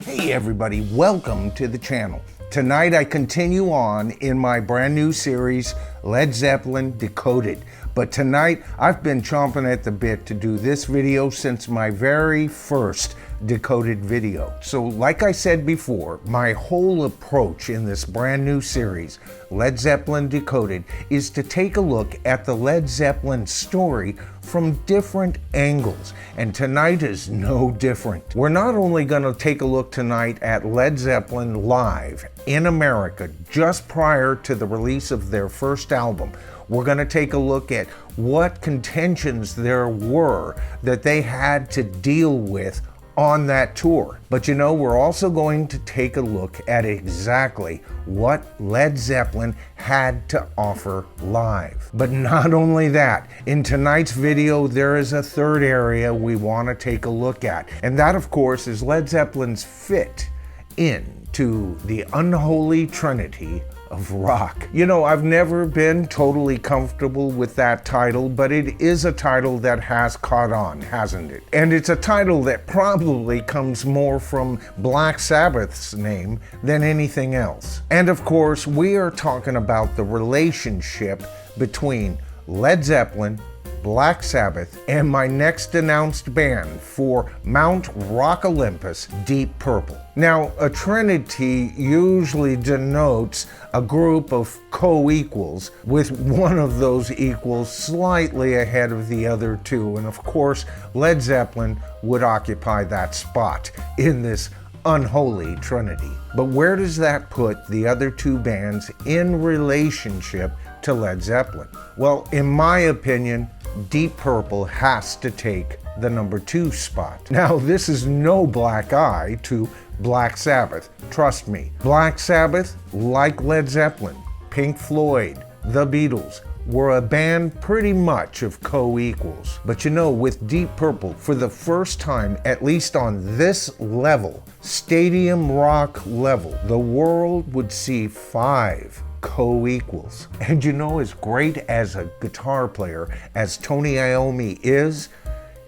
Hey everybody, welcome to the channel. Tonight I continue on in my brand new series, Led Zeppelin Decoded. But tonight I've been chomping at the bit to do this video since my very first Decoded video. So like I said before, my whole approach in this brand new series, Led Zeppelin Decoded, is to take a look at the Led Zeppelin story from different angles, and tonight is no different. We're not only going to take a look tonight at Led Zeppelin live in America just prior to the release of their first album. We're going to take a look at what contentions there were that they had to deal with on that tour. But you know, we're also going to take a look at exactly what Led Zeppelin had to offer live. But not only that, in tonight's video there is a third area we want to take a look at, and that of course is Led Zeppelin's fit into the unholy trinity of rock. You know, I've never been totally comfortable with that title, but it is a title that has caught on, hasn't it? And it's a title that probably comes more from Black Sabbath's name than anything else. And of course, we are talking about the relationship between Led Zeppelin, Black Sabbath, and my next announced band for Mount Rock Olympus, Deep Purple. Now, a trinity usually denotes a group of co-equals, with one of those equals slightly ahead of the other two, and of course, Led Zeppelin would occupy that spot in this unholy trinity. But where does that put the other two bands in relationship to Led Zeppelin? Well, in my opinion, Deep Purple has to take the number 2 spot. Now, this is no black eye to Black Sabbath, trust me. Black Sabbath, like Led Zeppelin, Pink Floyd, the Beatles, were a band pretty much of co-equals. But you know, with Deep Purple, for the first time, at least on this level, stadium rock level, the world would see 5 co-equals. And you know, as great as a guitar player as Tony Iommi is,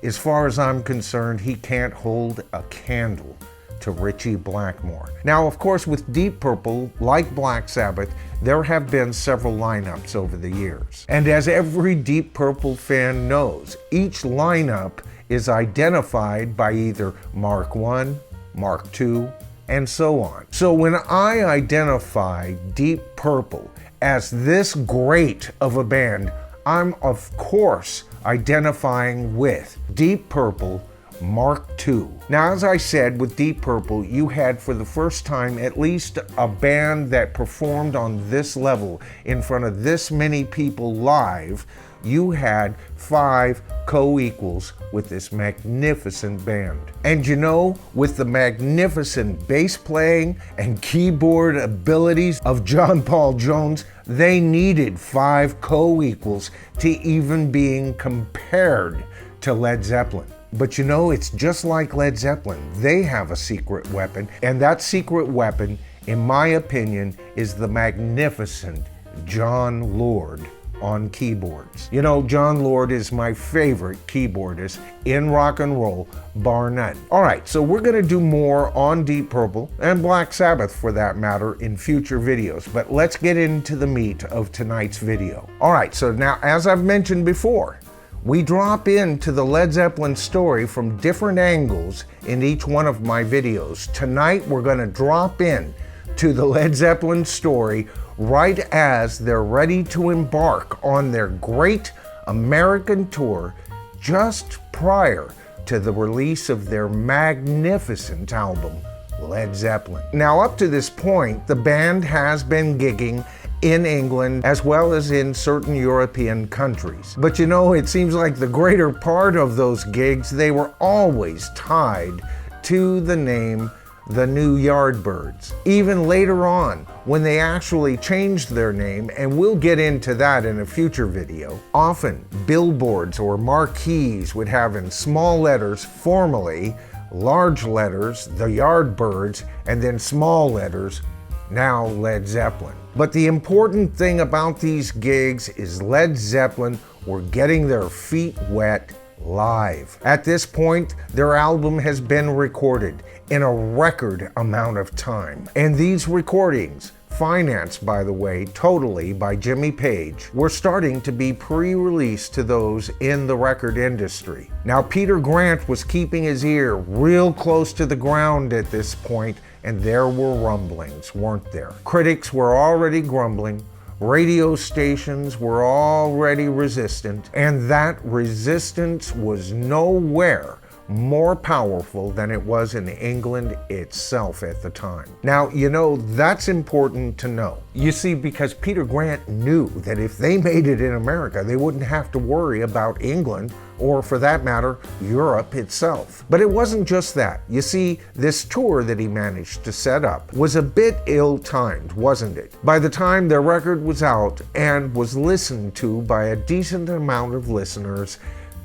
as far as I'm concerned, he can't hold a candle to Ritchie Blackmore. Now, of course, with Deep Purple, like Black Sabbath, there have been several lineups over the years. And as every Deep Purple fan knows, each lineup is identified by either Mark I, Mark II, and so on. So when I identify Deep Purple as this great of a band, I'm of course identifying with Deep Purple Mark II. Now, as I said, with Deep Purple, you had for the first time at least a band that performed on this level in front of this many people live. You had 5 co-equals with this magnificent band. And you know, with the magnificent bass playing and keyboard abilities of John Paul Jones, they needed 5 co-equals to even being compared to Led Zeppelin. But you know, it's just like Led Zeppelin. They have a secret weapon, and that secret weapon, in my opinion, is the magnificent John Lord on keyboards. You know, John Lord is my favorite keyboardist in rock and roll, bar none. All right, so we're gonna do more on Deep Purple, and Black Sabbath for that matter, in future videos. But let's get into the meat of tonight's video. All right, so now, as I've mentioned before, we drop into the Led Zeppelin story from different angles in each one of my videos. Tonight, we're gonna drop in to the Led Zeppelin story right as they're ready to embark on their great American tour just prior to the release of their magnificent album, Led Zeppelin. Now, up to this point, the band has been gigging in England as well as in certain European countries. But you know, it seems like the greater part of those gigs, they were always tied to the name the New Yardbirds. Even later on, when they actually changed their name, and we'll get into that in a future video, often billboards or marquees would have in small letters formerly, large letters, the Yardbirds, and then small letters, now Led Zeppelin. But the important thing about these gigs is Led Zeppelin were getting their feet wet live. At this point, their album has been recorded. in a record amount of time. And these recordings, financed, by the way, totally by Jimmy Page, were starting to be pre-released to those in the record industry. Now, Peter Grant was keeping his ear real close to the ground at this point, and there were rumblings, weren't there? Critics were already grumbling, radio stations were already resistant, and that resistance was nowhere more powerful than it was in England itself at the time. Now, you know, that's important to know. You see, because Peter Grant knew that if they made it in America, they wouldn't have to worry about England, or for that matter, Europe itself. But it wasn't just that. You see, this tour that he managed to set up was a bit ill-timed, wasn't it? By the time their record was out and was listened to by a decent amount of listeners,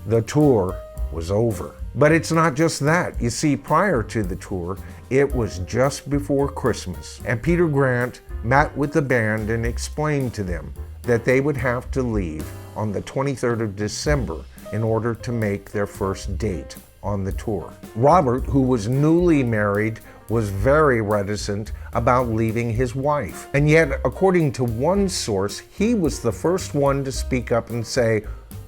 the tour was over. But it's not just that. You see, prior to the tour, it was just before Christmas, and Peter Grant met with the band and explained to them that they would have to leave on the 23rd of December in order to make their first date on the tour. Robert, who was newly married, was very reticent about leaving his wife. And yet, according to one source, he was the first one to speak up and say,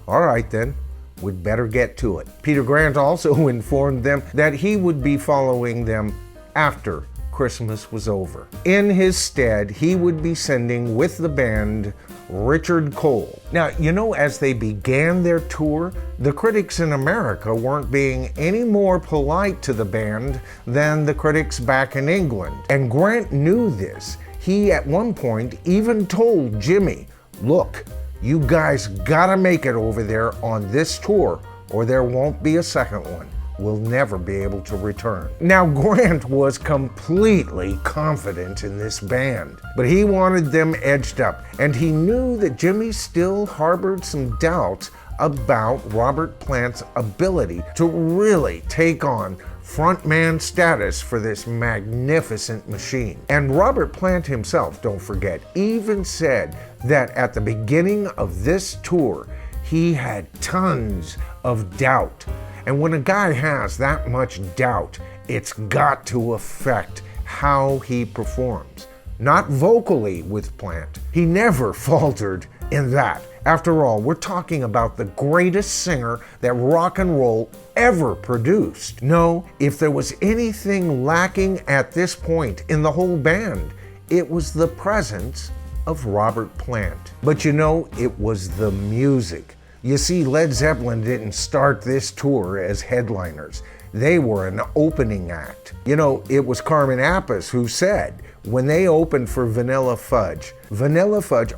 "All right then, we'd better get to it." Peter Grant also informed them that he would be following them after Christmas was over. In his stead, he would be sending with the band Richard Cole. Now, you know, as they began their tour, the critics in America weren't being any more polite to the band than the critics back in England. And Grant knew this. He, at one point, even told Jimmy, "Look, you guys gotta make it over there on this tour, or there won't be a second one. We'll never be able to return." Now, Grant was completely confident in this band, but he wanted them edged up, and he knew that Jimmy still harbored some doubts about Robert Plant's ability to really take on frontman status for this magnificent machine. And Robert Plant himself, don't forget, even said that at the beginning of this tour, he had tons of doubt. And when a guy has that much doubt, it's got to affect how he performs. Not vocally with Plant. He never faltered in that. After all, we're talking about the greatest singer that rock and roll ever produced. No, if there was anything lacking at this point in the whole band, it was the presence of Robert Plant. But you know, it was the music. You see, Led Zeppelin didn't start this tour as headliners. They were an opening act. You know, it was Carmen Appice who said, when they opened for Vanilla Fudge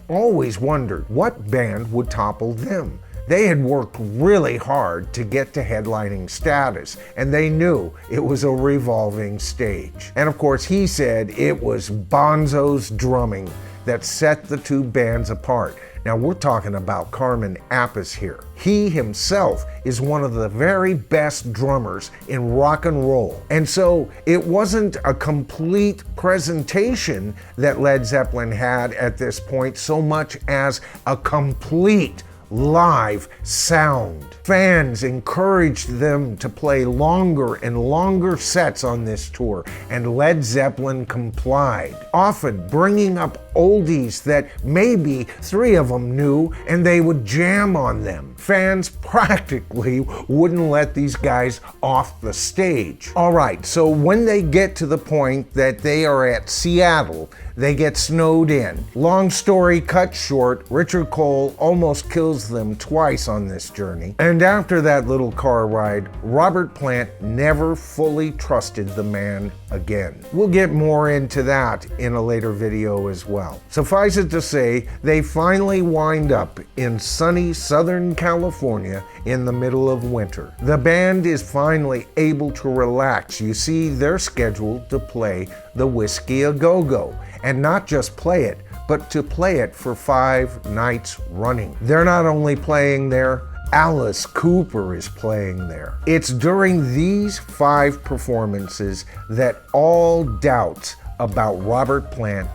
always wondered what band would topple them. They had worked really hard to get to headlining status, and they knew it was a revolving stage. And of course, he said it was Bonzo's drumming that set the two bands apart. Now, we're talking about Carmen Appice here. He himself is one of the very best drummers in rock and roll. And so it wasn't a complete presentation that Led Zeppelin had at this point so much as a complete live sound. Fans encouraged them to play longer and longer sets on this tour, and Led Zeppelin complied, often bringing up oldies that maybe three of them knew, and they would jam on them. Fans practically wouldn't let these guys off the stage. All right, so when they get to the point that they are at Seattle, they get snowed in. Long story cut short, Richard Cole almost kills them twice on this journey. And after that little car ride, Robert Plant never fully trusted the man again. We'll get more into that in a later video as well. Suffice it to say, they finally wind up in sunny Southern California in the middle of winter. The band is finally able to relax. You see, they're scheduled to play the Whiskey A Go-Go, and not just play it, but to play it for 5 nights running. They're not only playing there, Alice Cooper is playing there. It's during these 5 performances that all doubts about Robert Plant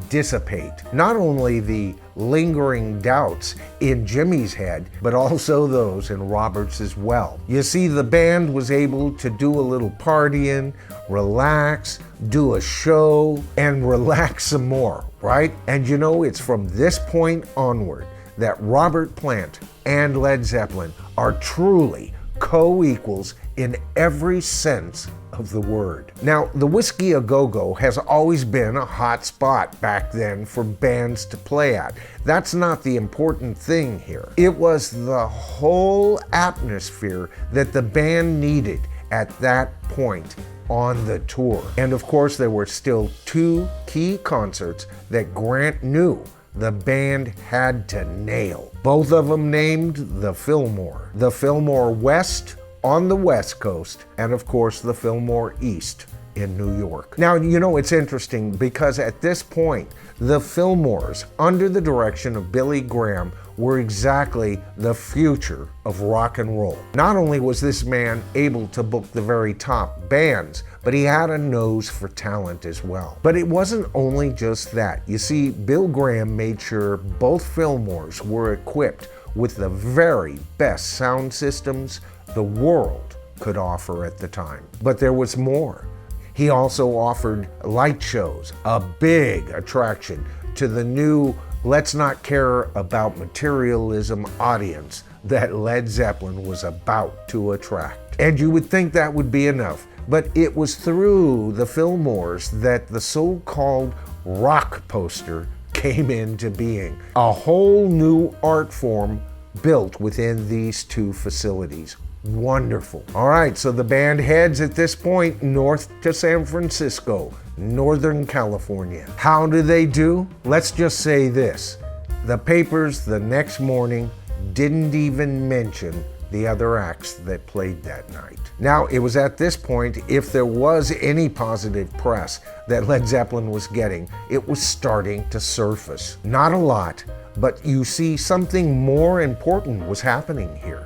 dissipate not only the lingering doubts in Jimmy's head, but also those in Robert's as well. You see, the band was able to do a little partying, relax, do a show, and relax some more, right? And you know, it's from this point onward that Robert Plant and Led Zeppelin are truly co-equals in every sense of the word. Now, the Whiskey A Go-Go has always been a hot spot back then for bands to play at. That's not the important thing here. It was the whole atmosphere that the band needed at that point on the tour. And of course, there were still two key concerts that Grant knew the band had to nail. Both of them named the Fillmore. The Fillmore West on the West Coast, and of course the Fillmore East in New York. Now, you know, it's interesting because at this point, the Fillmores, under the direction of Billy Graham, were exactly the future of rock and roll. Not only was this man able to book the very top bands, but he had a nose for talent as well. But it wasn't only just that. You see, Bill Graham made sure both Fillmores were equipped with the very best sound systems the world could offer at the time. But there was more. He also offered light shows, a big attraction to the new let's not care about materialism audience that Led Zeppelin was about to attract. And you would think that would be enough, but it was through the Fillmores that the so-called rock poster came into being. A whole new art form built within these two facilities. Wonderful. All right, so the band heads at this point north to San Francisco, Northern California. How do they do? Let's just say this. The papers the next morning didn't even mention the other acts that played that night. Now, it was at this point, if there was any positive press that Led Zeppelin was getting, it was starting to surface. Not a lot, but you see, something more important was happening here.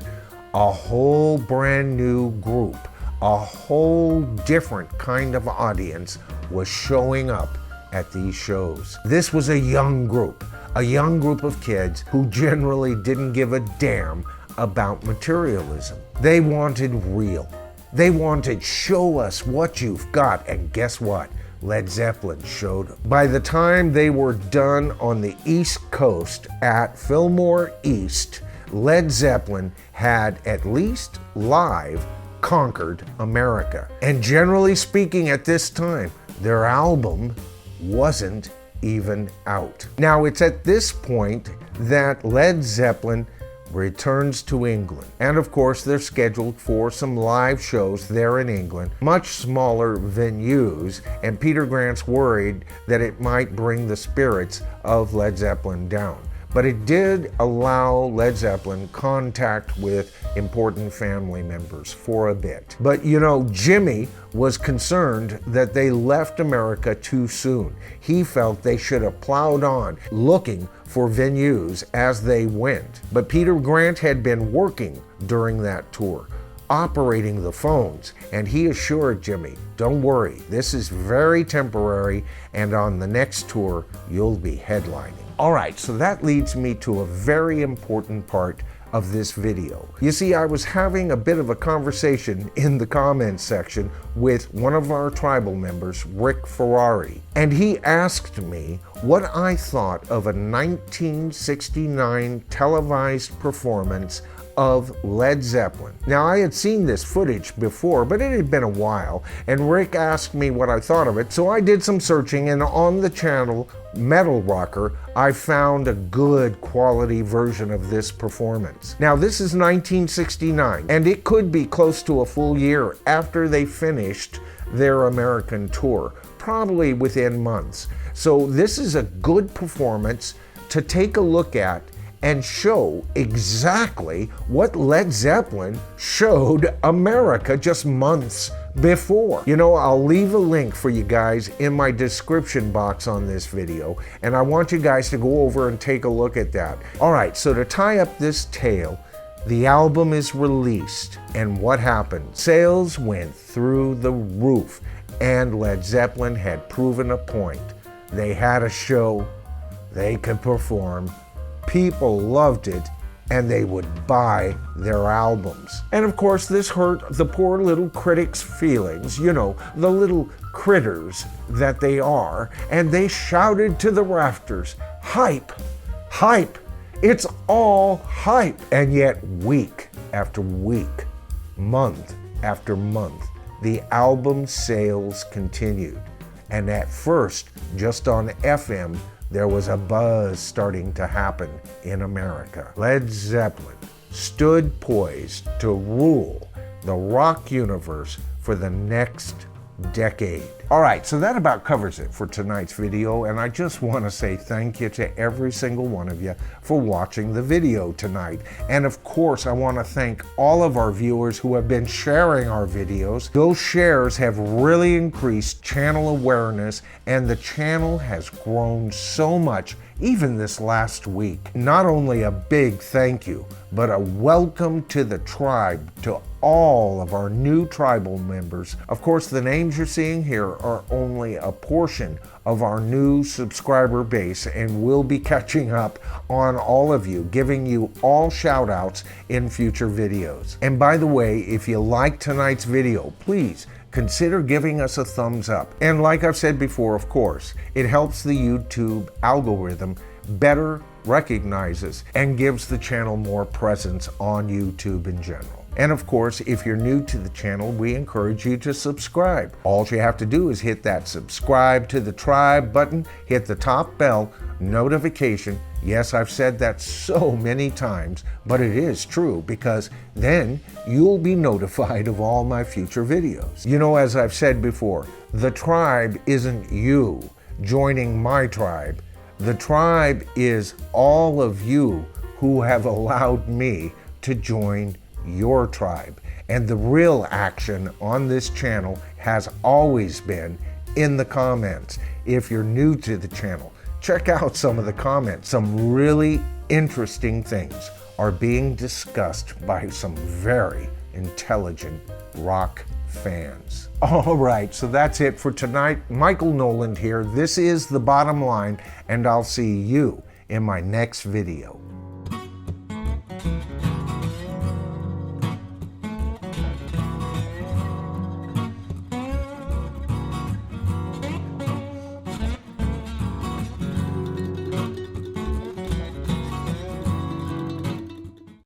A whole brand new group, a whole different kind of audience was showing up at these shows. This was a young group of kids who generally didn't give a damn about materialism. They wanted real. They wanted show us what you've got, and guess what? Led Zeppelin showed them. By the time they were done on the East Coast at Fillmore East, Led Zeppelin had at least live conquered America. And generally speaking, at this time, their album wasn't even out. Now, it's at this point that Led Zeppelin returns to England. And of course, they're scheduled for some live shows there in England, much smaller venues, and Peter Grant's worried that it might bring the spirits of Led Zeppelin down. But it did allow Led Zeppelin contact with important family members for a bit. But you know, Jimmy was concerned that they left America too soon. He felt they should have plowed on, looking for venues as they went. But Peter Grant had been working during that tour, operating the phones, and he assured Jimmy, don't worry, this is very temporary, and on the next tour, you'll be headlining. All right, so that leads me to a very important part of this video. You see, I was having a bit of a conversation in the comments section with one of our tribal members, Rick Ferrari, and he asked me what I thought of a 1969 televised performance of Led Zeppelin. Now, I had seen this footage before, but it had been a while, and Rick asked me what I thought of it, so I did some searching, and on the channel Metal Rocker, I found a good quality version of this performance. Now, this is 1969, and it could be close to a full year after they finished their American tour, probably within months. So this is a good performance to take a look at and show exactly what Led Zeppelin showed America just months before. You know, I'll leave a link for you guys in my description box on this video, and I want you guys to go over and take a look at that. All right, so to tie up this tale, the album is released, and what happened? Sales went through the roof, and Led Zeppelin had proven a point. They had a show, they could perform, people loved it, and they would buy their albums. And of course, this hurt the poor little critics' feelings, you know, the little critters that they are, and they shouted to the rafters, "Hype! Hype! It's all hype!" And yet, week after week, month after month, the album sales continued. And at first, just on FM, there was a buzz starting to happen in America. Led Zeppelin stood poised to rule the rock universe for the next decade. All right, so that about covers it for tonight's video, and I just want to say thank you to every single one of you for watching the video tonight. And of course, I want to thank all of our viewers who have been sharing our videos. Those shares have really increased channel awareness, and the channel has grown so much even this last week. Not only a big thank you, but a welcome to the tribe to all of our new tribal members. Of course, the names you're seeing here are only a portion of our new subscriber base, and we'll be catching up on all of you, giving you all shout outs in future videos. And by the way, if you like tonight's video, please consider giving us a thumbs up. And like I've said before, of course, it helps the YouTube algorithm better recognizes and gives the channel more presence on YouTube in general. And of course, if you're new to the channel, we encourage you to subscribe. All you have to do is hit that subscribe to the tribe button, hit the top bell, notification. Yes, I've said that so many times, but it is true, because then you'll be notified of all my future videos. You know, as I've said before, the tribe isn't you joining my tribe. The tribe is all of you who have allowed me to join your tribe. And the real action on this channel has always been in the comments. If you're new to the channel, check out some of the comments. Some really interesting things are being discussed by some very intelligent rock fans. All right, so that's it for tonight. Michael Noland here. This is The Bottom Line, and I'll see you in my next video.